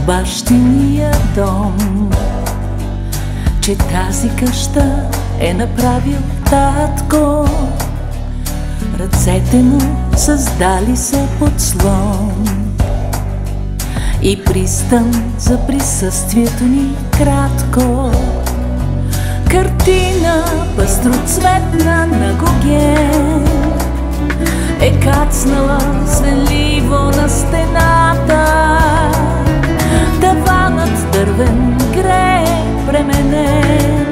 Бащиния дом, че тази къща е направил татко. Ръцете му създали се подслон и пристан за присъствието ни кратко. Картина пъстроцветна на Гоген е кацнала свенливо на стената. Таванът дървен грее пременен,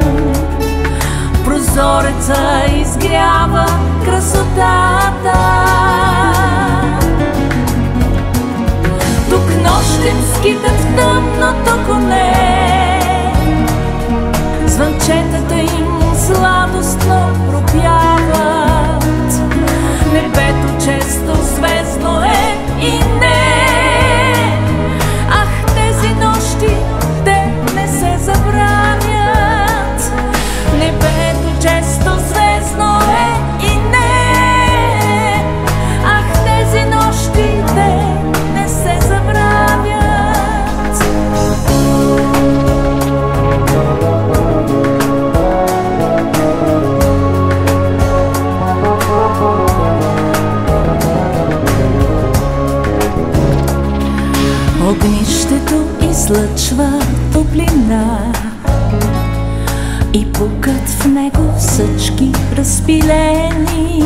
прозореца изгрява красотата. Тук нощем скитат в тъмното коне, звънчетата им сладостно пропяват. Небето често звездно е и не. Небето често звездно е и не. Ах, тези нощи, те не се забравят. Огнището излъчва топлина и пукат в него съчки разпилени,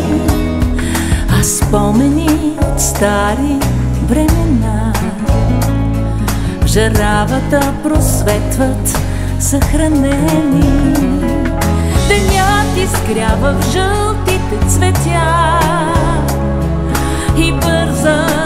а спомени от стари времена в жаравата просветват съхранени. Денят изгрява в жълтите цветя и бърза